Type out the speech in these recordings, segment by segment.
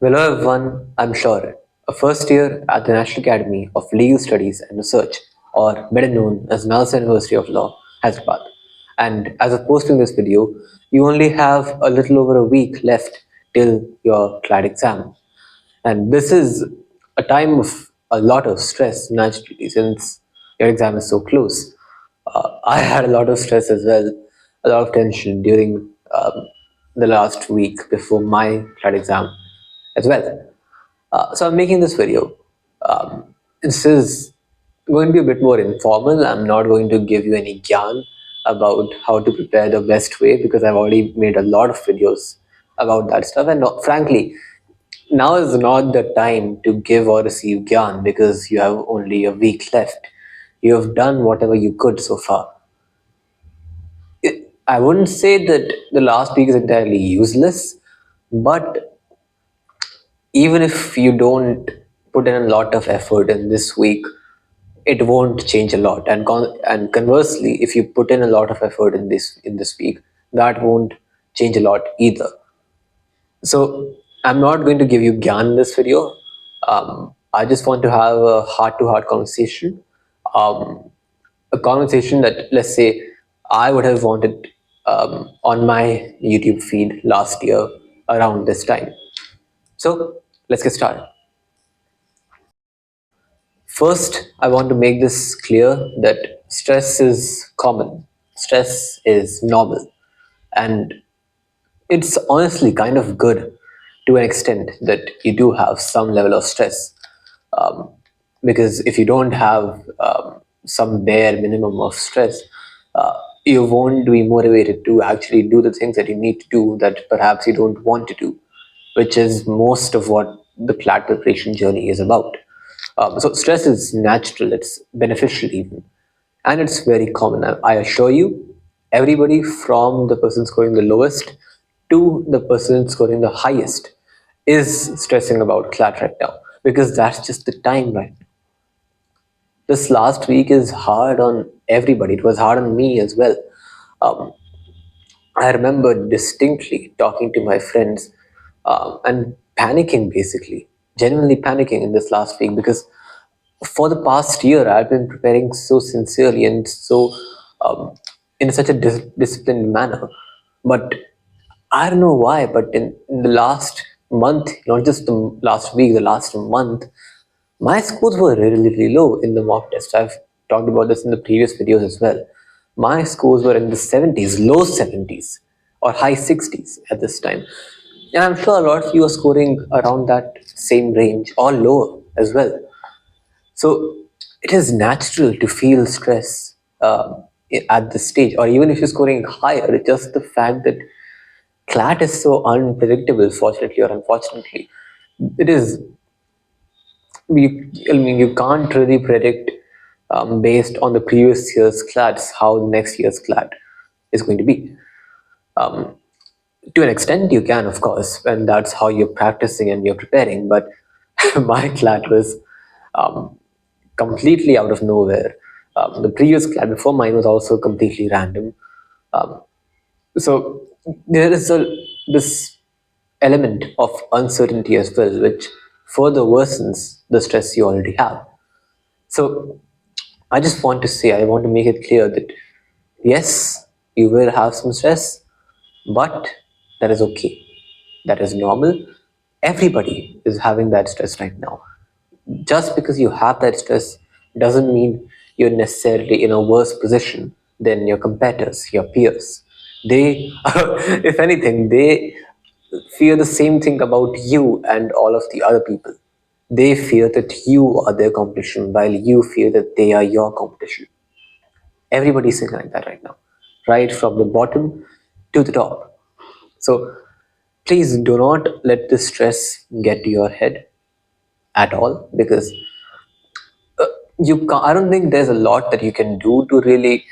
Hello everyone, I'm Shourya, a first year at the National Academy of Legal Studies and Research, or better known as NALSAR University of Law, Hyderabad. And as of posting this video, you only have a little over a week left till your CLAT exam. And this is a time of a lot of stress naturally since your exam is so close. I had a lot of stress as well, a lot of tension during the last week before my CLAT exam as well. So I'm making this video. This is going to be a bit more informal. I'm not going to give you any gyan about how to prepare the best way because I've already made a lot of videos about that stuff. And frankly, now is not the time to give or receive gyan because you have only a week left. You have done whatever you could so far. I wouldn't say that the last week is entirely useless, but even if you don't put in a lot of effort in this week, it won't change a lot. And conversely, if you put in a lot of effort in this week, that won't change a lot either. So I'm not going to give you gyan in this video. I just want to have a heart-to-heart conversation, um, a conversation that, let's say, I would have wanted on my YouTube feed last year around this time. So let's get started. First, I want to make this clear that stress is common, stress is normal, and it's honestly kind of good to an extent that you do have some level of stress. Um, because if you don't have some bare minimum of stress, uh, you won't be motivated to actually do the things that you need to do that perhaps you don't want to do, which is most of what the CLAT preparation journey is about. So stress is natural, it's beneficial even, and it's very common. I assure you, everybody from the person scoring the lowest to the person scoring the highest is stressing about CLAT right now because that's just the time right now. This last week is hard on everybody. It was hard on me as well. Um, I remember distinctly talking to my friends and panicking basically, genuinely panicking in this last week because for the past year I've been preparing so sincerely and so in such a disciplined manner. But I don't know why, but in the last month, not just the last week, the last month, my scores were really, really low in the mock test. I've talked about this in the previous videos as well. My scores were in the 70s, low 70s, or high 60s at this time. And I'm sure a lot of you are scoring around that same range or lower as well. So it is natural to feel stress at this stage, or even if you're scoring higher, it's just the fact that CLAT is so unpredictable, fortunately or unfortunately. It is I mean, you can't really predict based on the previous year's CLATs how the next year's CLAT is going to be. To an extent, you can, of course, and that's how you're practicing and you're preparing. But my CLAT was completely out of nowhere. The previous CLAT before mine was also completely random. So there is this element of uncertainty as well, which further worsens the stress you already have. So I just want to say, I want to make it clear that yes, you will have some stress, but that is okay. That is normal. Everybody is having that stress right now. Just because you have that stress doesn't mean you're necessarily in a worse position than your competitors, your peers. They, if anything, they fear the same thing about you and all of the other people. They fear that you are their competition while you fear that they are your competition. Everybody's thinking like that right now, right from the bottom to the top. So please do not let this stress get to your head at all because I don't think there's a lot that you can do to really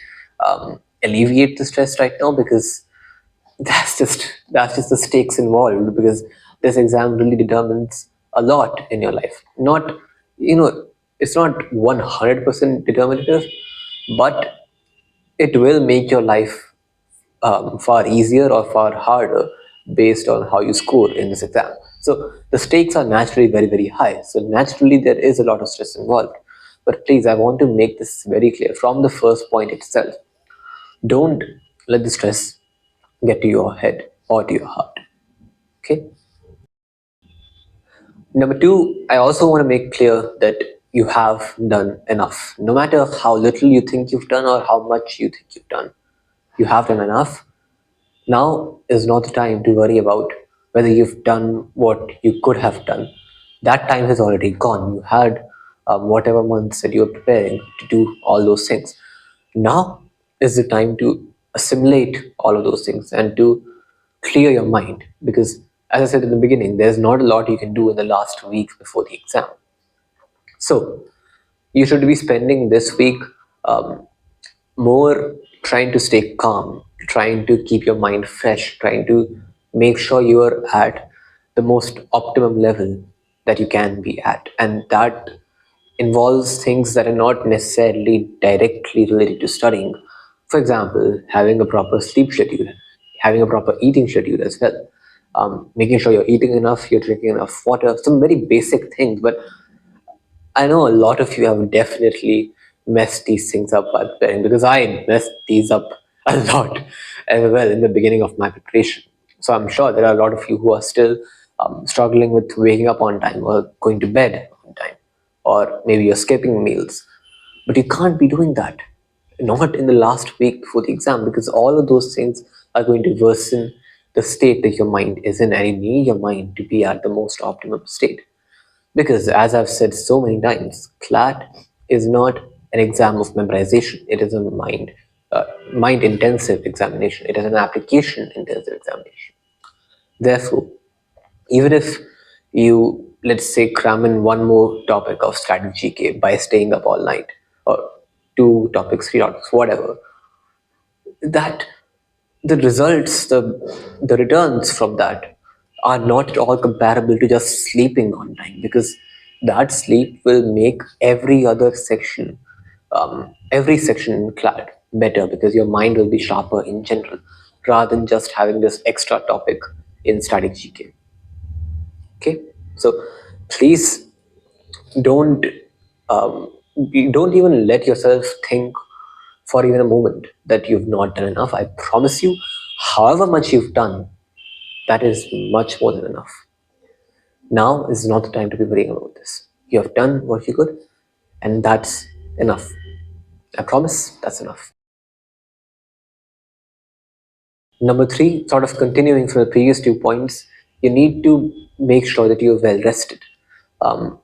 alleviate the stress right now because that's just the stakes involved because this exam really determines a lot in your life. Not, it's not 100% determinative, but it will make your life far easier or far harder based on how you score in this exam. So the stakes are naturally very, very high. So naturally, there is a lot of stress involved. But please, I want to make this very clear from the first point itself. Don't let the stress get to your head or to your heart. Okay? Number two, I also want to make clear that you have done enough. No matter how little you think you've done or how much you think you've done, you have done enough. Now is not the time to worry about whether you've done what you could have done. That time has already gone. You had whatever months that you were preparing to do all those things. Now is the time to assimilate all of those things and to clear your mind, because, as I said in the beginning, there's not a lot you can do in the last week before the exam. So you should be spending this week um, more trying to stay calm, trying to keep your mind fresh, trying to make sure you are at the most optimum level that you can be at. And that involves things that are not necessarily directly related to studying. For example, having a proper sleep schedule, having a proper eating schedule as well. Making sure you're eating enough, you're drinking enough water, some very basic things, but I know a lot of you have definitely messed these things up while preparing, because I messed these up a lot as well in the beginning of my preparation. So I'm sure there are a lot of you who are still struggling with waking up on time or going to bed on time, or maybe you're skipping meals. But you can't be doing that, not in the last week before the exam, because all of those things are going to worsen the state that your mind is in, and you need your mind to be at the most optimum state. Because, as I've said so many times, CLAT is not an exam of memorization. It is a mind intensive examination. It is an application intensive examination. Therefore, even if you, let's say, cram in one more topic of static GK by staying up all night, or two topics, three topics, whatever, that the results, the returns from that are not at all comparable to just sleeping on time, because that sleep will make every section in CLAD better, because your mind will be sharper in general, rather than just having this extra topic in static GK. Okay, so please don't don't even let yourself think for even a moment that you've not done enough. I promise you, however much you've done, that is much more than enough. Now is not the time to be worrying about this. You have done what you could, and that's enough. I promise that's enough. Number three, sort of continuing from the previous 2 points, you need to make sure that you're well rested. Um,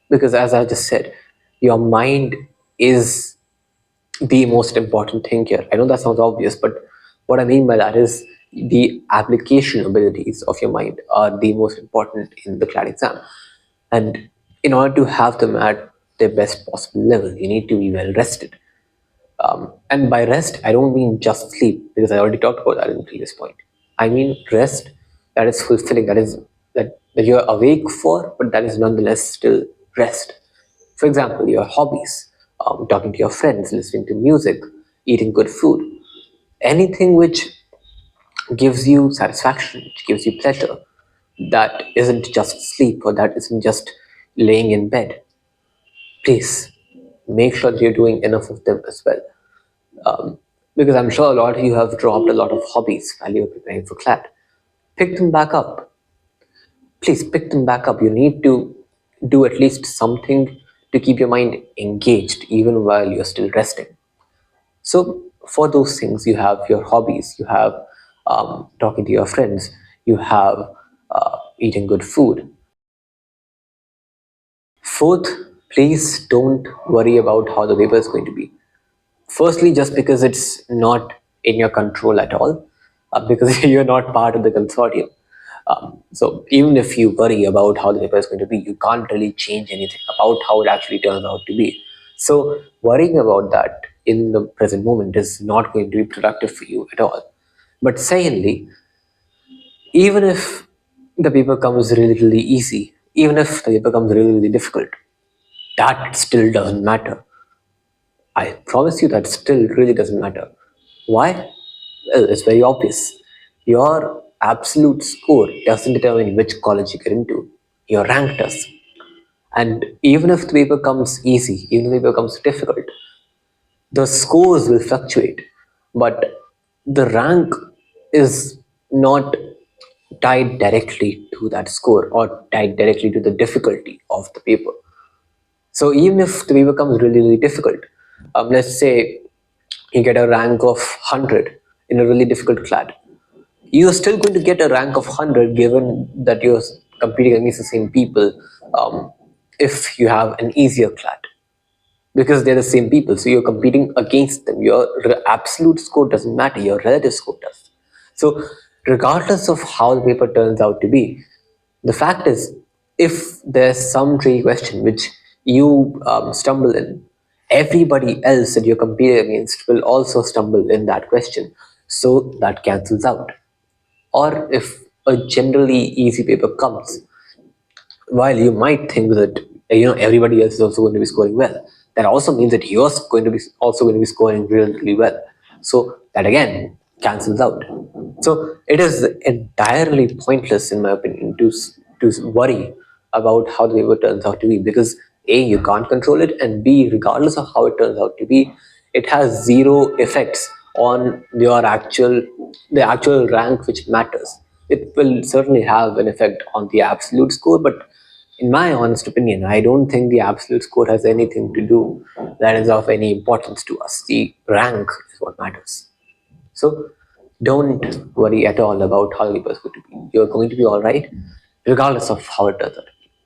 because, as I just said, your mind is the most important thing here. I know that sounds obvious, but what I mean by that is the application abilities of your mind are the most important in the CLAT exam. And in order to have them at their best possible level, you need to be well rested. And by rest, I don't mean just sleep, because I already talked about that in the previous point. I mean rest that is fulfilling, that you're awake for, but that is nonetheless still rest. For example, your hobbies, talking to your friends, listening to music, eating good food, anything which gives you satisfaction, which gives you pleasure, that isn't just sleep, or that isn't just laying in bed. Please make sure that you're doing enough of them as well. Because I'm sure a lot of you have dropped a lot of hobbies while you're preparing for CLAT. Pick them back up. Please pick them back up. You need to do at least something to keep your mind engaged even while you're still resting. So, for those things, you have your hobbies, you have talking to your friends, you have eating good food. Fourth, please don't worry about how the paper is going to be. Firstly, just because it's not in your control at all, because you're not part of the consortium. So even if you worry about how the paper is going to be, you can't really change anything about how it actually turns out to be. So worrying about that in the present moment is not going to be productive for you at all. But secondly, even if the paper comes really, really easy, even if the paper comes really, really difficult, that still doesn't matter. I promise you that still really doesn't matter. Why? Well, it's very obvious. Your absolute score doesn't determine which college you get into. Your rank does. And even if the paper comes easy, even if the paper comes difficult, the scores will fluctuate. But the rank is not tied directly to that score or tied directly to the difficulty of the paper. So even if the paper comes really, really difficult, let's say you get a rank of 100 in a really difficult CLAT, you're still going to get a rank of 100 given that you're competing against the same people if you have an easier CLAT because they're the same people. So you're competing against them. Your absolute score doesn't matter, your relative score does. So, regardless of how the paper turns out to be, the fact is, if there's some tricky question which you stumble in, everybody else that you're competing against will also stumble in that question. So that cancels out. Or if a generally easy paper comes, while you might think that everybody else is also going to be scoring well, that also means that you're going to be also going to be scoring really, really well. So that again cancels out. So it is entirely pointless, in my opinion, to worry about how the paper turns out to be because a, you can't control it, and b, regardless of how it turns out to be, it has zero effects on your actual rank which matters. It will certainly have an effect on the absolute score, but in my honest opinion, I don't think the absolute score has anything to do that is of any importance to us. The rank is what matters. So don't worry at all about how the paper is going to be. You're going to be all right, regardless of how it turns out.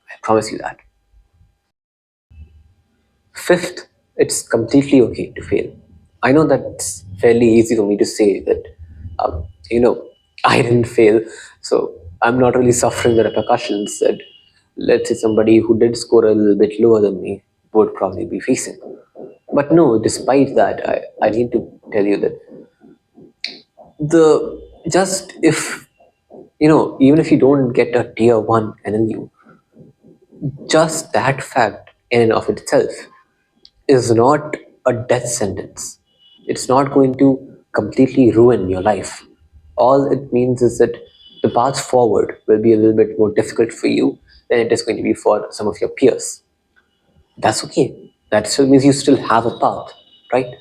I promise you that. Fifth, it's completely okay to fail. I know that's fairly easy for me to say that, you know, I didn't fail, so I'm not really suffering the repercussions that, let's say, somebody who did score a little bit lower than me would probably be facing. But no, despite that, I need to tell you that the just if even if you don't get a tier one NLU, just that fact in and of itself is not a death sentence. It's not going to completely ruin your life. All it means is that the path forward will be a little bit more difficult for you than it is going to be for some of your peers. That's okay. That still means you still have a path, right?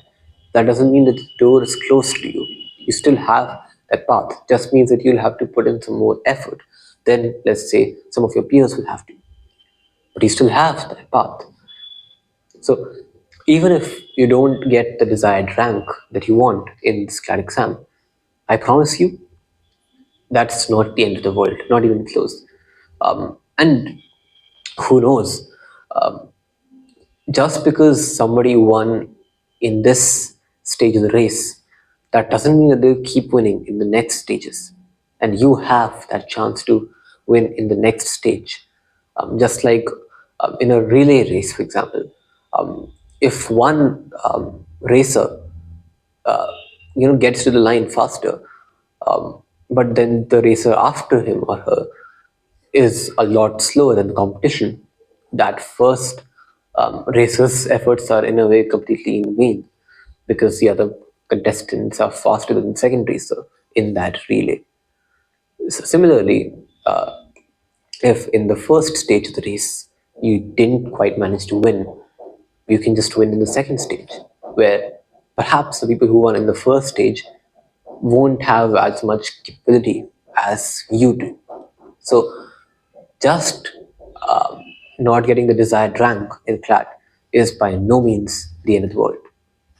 That doesn't mean that the door is closed to you. You still have that path. Just means that you'll have to put in some more effort than, let's say, some of your peers will have to. But you still have that path. So even if you don't get the desired rank that you want in this CLAT exam, I promise you that's not the end of the world, not even close. And who knows? Just because somebody won in this stage of the race, that doesn't mean that they'll keep winning in the next stages. And you have that chance to win in the next stage. Just like in a relay race, for example, if one racer gets to the line faster, but then the racer after him or her is a lot slower than the competition, that first racer's efforts are in a way completely in vain because the other contestants are faster than the second racer in that relay. Similarly, if in the first stage of the race you didn't quite manage to win, you can just win in the second stage, where perhaps the people who won in the first stage won't have as much capability as you do. So just not getting the desired rank in CLAT is by no means the end of the world.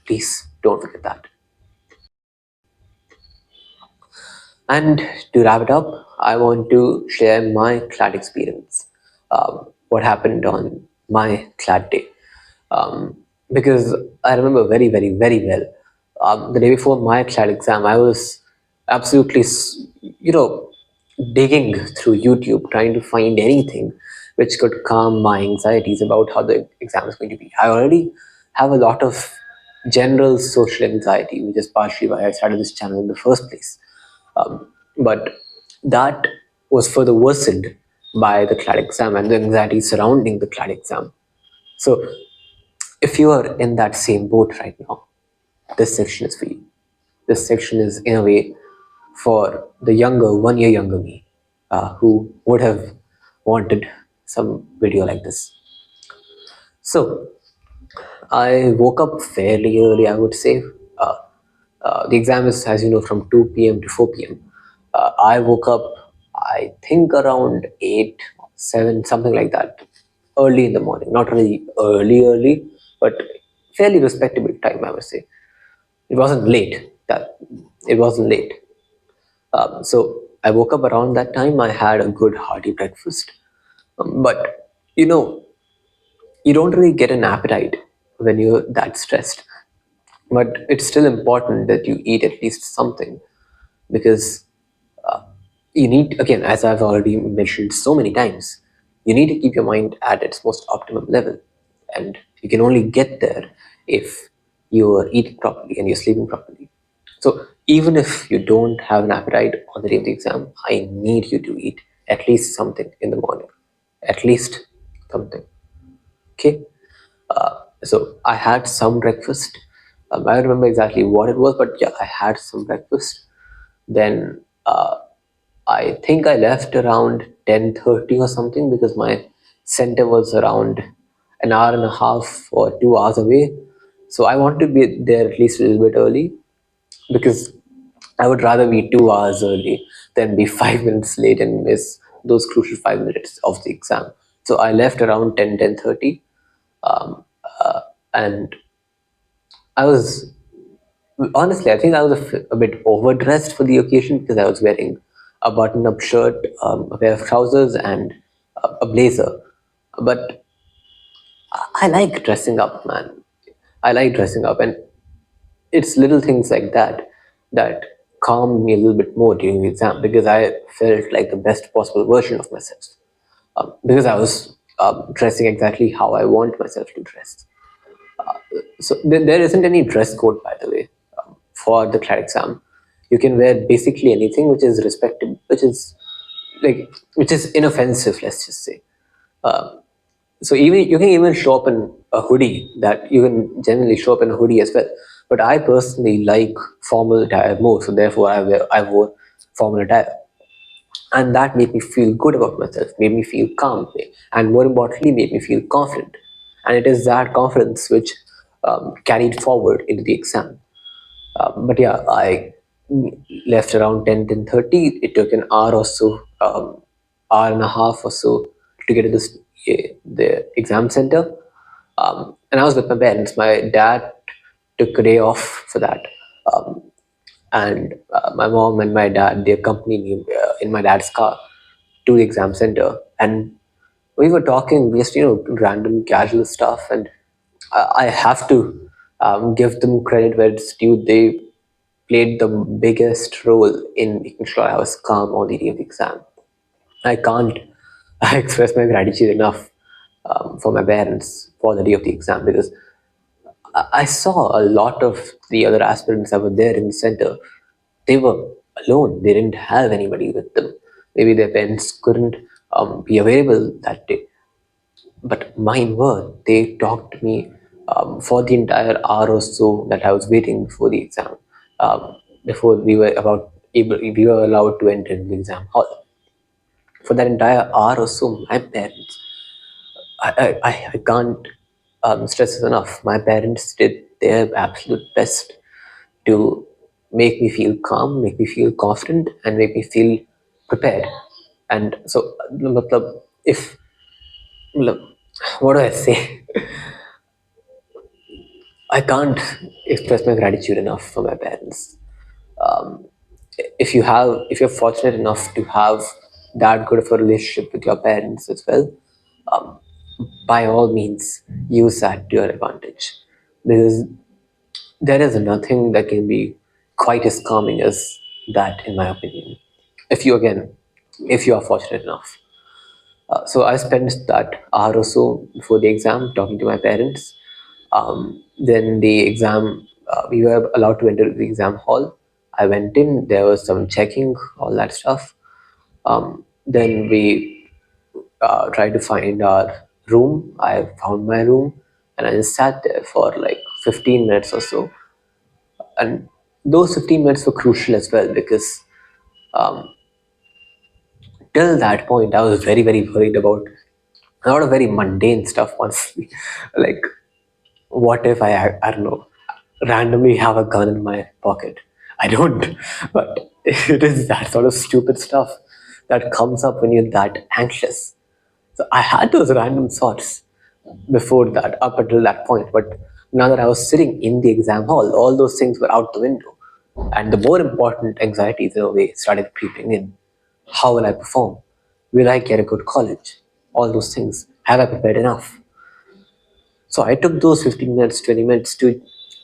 Please don't forget that. And to wrap it up, I want to share my CLAT experience, what happened on my CLAT day. Because I remember very, very, very well. The day before my CLAT exam, I was absolutely, digging through YouTube, trying to find anything which could calm my anxieties about how the exam is going to be. I already have a lot of general social anxiety, which is partially why I started this channel in the first place. But that was further worsened by the CLAT exam and the anxiety surrounding the CLAT exam. So, if you are in that same boat right now, this section is for you. This section is, in a way, for the younger, 1 year younger me, who would have wanted some video like this. So I woke up fairly early, I would say. Uh, the exam is, as you know, from 2 p.m. to 4 p.m. I woke up, I think, around 8, 7, something like that, early in the morning. Not really early, but fairly respectable time, I would say. It wasn't late. That it wasn't late. So I woke up around that time. I had a good hearty breakfast. But you know, you don't really get an appetite when you're that stressed. But it's still important that you eat at least something, because you need, again, as I've already mentioned so many times, you need to keep your mind at its most optimum level. And you can only get there if you're eating properly and you're sleeping properly. So even if you don't have an appetite on the day of the exam, I need you to eat at least something in the morning. At least something. Okay? So I had some breakfast. I don't remember exactly what it was, but yeah, I had some breakfast. Then I think I left around 10:30 or something, because my center was around an hour and a half or 2 hours away. So I wanted to be there at least a little bit early, because I would rather be 2 hours early than be 5 minutes late and miss those crucial 5 minutes of the exam. So I left around 10:30, and I was, honestly, I think I was a bit overdressed for the occasion, because I was wearing a button-up shirt, a pair of trousers, and a blazer. But I like dressing up, man. I like dressing up, and it's little things like that that calmed me a little bit more during the exam, because I felt like the best possible version of myself, because I was dressing exactly how I want myself to dress. So there isn't any dress code, by the way, for the CLAT exam. You can wear basically anything which is respectable, which is inoffensive. Let's just say. So even you can even show up in a hoodie. That you can generally show up in a hoodie as well. But I personally like formal attire more, so therefore I wore formal attire, and that made me feel good about myself, made me feel calm, and more importantly, made me feel confident. And it is that confidence which carried forward into the exam. But yeah, I left around 10:30. It took an hour or so, hour and a half or so, to get to the exam center. And I was with my parents. My dad took a day off for that. Um, and my mom and my dad, they accompanied me in my dad's car to the exam center. And we were talking just, random casual stuff. And I have to give them credit where it's due. They played the biggest role in making sure I was calm on the day of the exam. I can't express my gratitude enough for my parents for the day of the exam, because I saw a lot of the other aspirants that were there in the center. They were alone. They didn't have anybody with them. Maybe their parents couldn't be available that day. But mine were. They talked to me for the entire hour or so that I was waiting before the exam, before we were allowed to enter the exam hall. For that entire hour or so, my parents, I can't stress this enough. My parents did their absolute best to make me feel calm, make me feel confident, and make me feel prepared. And so, if, what do I say? I can't express my gratitude enough for my parents. If you're fortunate enough to have that good of a relationship with your parents as well, by all means use that to your advantage, because there is nothing that can be quite as calming as that, in my opinion. If you are fortunate enough. So I spent that hour or so before the exam talking to my parents. Then the exam, we were allowed to enter the exam hall. I went in, there was some checking, all that stuff. Then we tried to find our room. I found my room, and I just sat there for like 15 minutes or so. And those 15 minutes were crucial as well, because Till that point, I was very, very worried about a lot of very mundane stuff, honestly. Like, what if I don't know, randomly have a gun in my pocket? I don't, but it is that sort of stupid stuff that comes up when you're that anxious. So I had those random thoughts before that, up until that point. But now that I was sitting in the exam hall, all those things were out the window. And the more important anxieties, in a way, started creeping in. How will I perform? Will I get a good college? All those things. Have I prepared enough? So I took those 15 minutes, 20 minutes to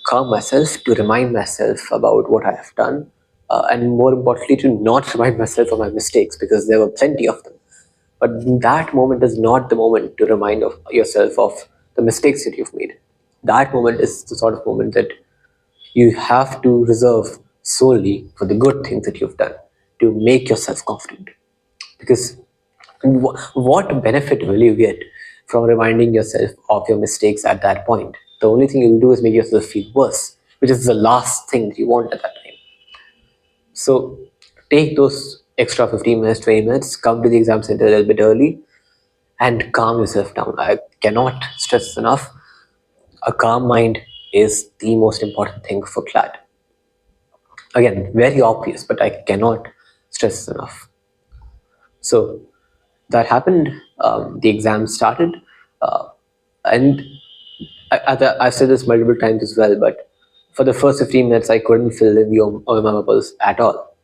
calm myself, to remind myself about what I have done, and more importantly, to not remind myself of my mistakes because there were plenty of them. But that moment is not the moment to remind of yourself of the mistakes that you've made. That moment is the sort of moment that you have to reserve solely for the good things that you've done to make yourself confident. Because what benefit will you get from reminding yourself of your mistakes at that point? The only thing you'll do is make yourself feel worse, which is the last thing that you want at that time. So take those extra 15 minutes, 20 minutes, come to the exam center a little bit early, and calm yourself down. I cannot stress enough. A calm mind is the most important thing for CLAT. Again, very obvious, but I cannot stress enough. So that happened. The exam started, and I've said this multiple times as well. But for the first 15 minutes, I couldn't fill in the OMA bubbles at all.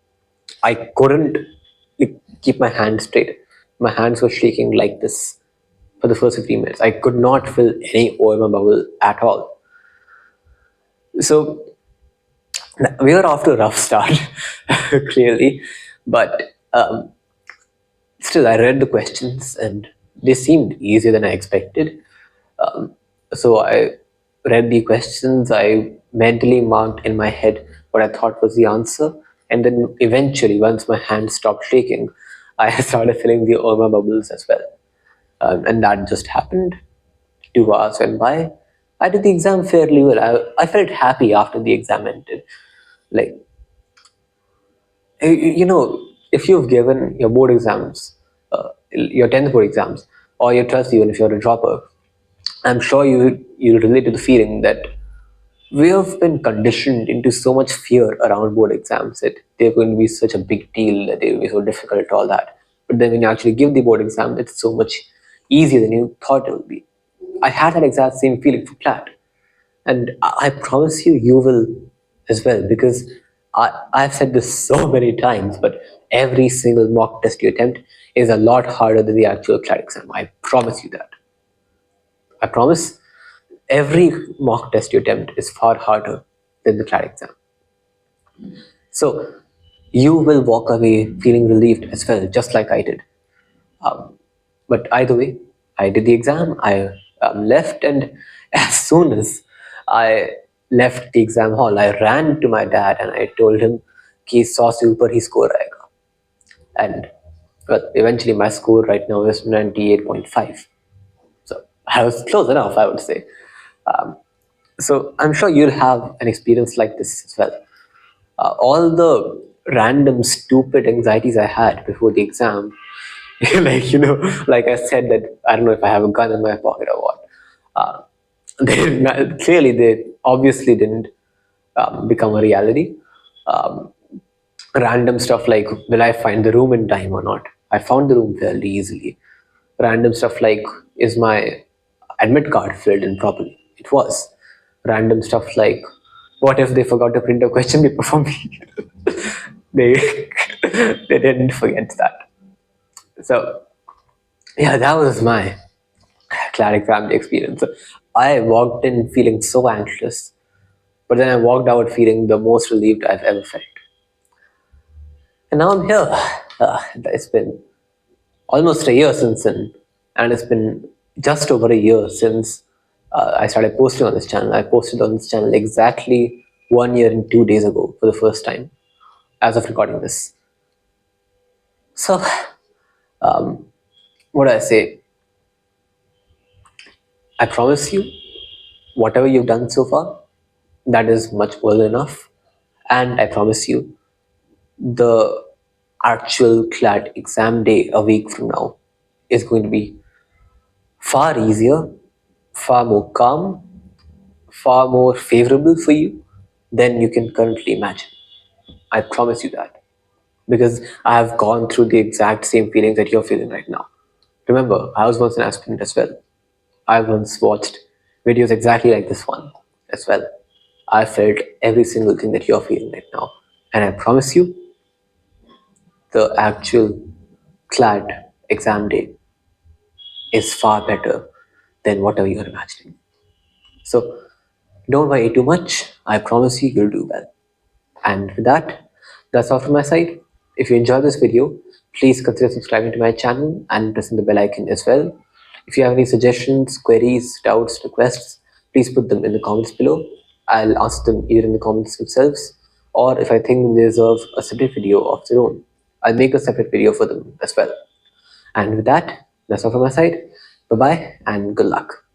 I couldn't like, keep my hands straight. My hands were shaking like this for the first 15 minutes. I could not fill any OMA bubble at all. So we were off to a rough start, clearly, but still, I read the questions and they seemed easier than I expected. So I read the questions, I mentally marked in my head what I thought was the answer, and then eventually, once my hand stopped shaking, I started filling the OMA bubbles as well. And that just happened. 2 hours went by. I did the exam fairly well. I felt happy after the exam ended. Like, if you've given your board exams, your 10th board exams, or your 12th, even if you're a dropper, I'm sure you relate to the feeling that we have been conditioned into so much fear around board exams that they're going to be such a big deal, that they'll be so difficult, all that. But then when you actually give the board exam, it's so much easier than you thought it would be. I had that exact same feeling for CLAT. And I promise you, you will as well, because I've said this so many times, but every single mock test you attempt is a lot harder than the actual CLAT exam. I promise you that. I promise every mock test you attempt is far harder than the CLAT exam. So you will walk away feeling relieved as well, just like I did. But either way, I did the exam, I left, and as soon as I left the exam hall, I ran to my dad and I told him कि 100 से ऊपर ही score आएगा. And well, eventually my score right now is 98.5. So I was close enough, I would say. So I'm sure you'll have an experience like this as well. All the random stupid anxieties I had before the exam, like I said that I don't know if I have a gun in my pocket or what. They obviously didn't become a reality. Random stuff like, will I find the room in time or not? I found the room fairly easily. Random stuff like, is my admit card filled in properly? It was. Random stuff like, what if they forgot to print a question paper for me? they they didn't forget that. So yeah, that was my CLAT family experience. I walked in feeling so anxious, but then I walked out feeling the most relieved I've ever felt. And now I'm here. It's been almost a year since then, and it's been just over a year since I started posting on this channel. I posted on this channel exactly 1 year and 2 days ago for the first time, as of recording this. So, what do I say? I promise you, whatever you've done so far, that is much more than enough. And I promise you, the actual CLAT exam day a week from now is going to be far easier, far more calm, far more favorable for you than you can currently imagine. I promise you that. Because I have gone through the exact same feelings that you're feeling right now. Remember, I was once an aspirant as well. I once watched videos exactly like this one as well. I felt every single thing that you're feeling right now. And I promise you, the actual CLAT exam day is far better than whatever you're imagining. So don't worry too much. I promise you, you'll do well. And with that, that's all from my side. If you enjoyed this video, please consider subscribing to my channel and pressing the bell icon as well. If you have any suggestions, queries, doubts, requests, please put them in the comments below. I'll answer them either in the comments themselves, or if I think they deserve a separate video of their own, I'll make a separate video for them as well. And with that, that's all from my side. Bye bye and good luck.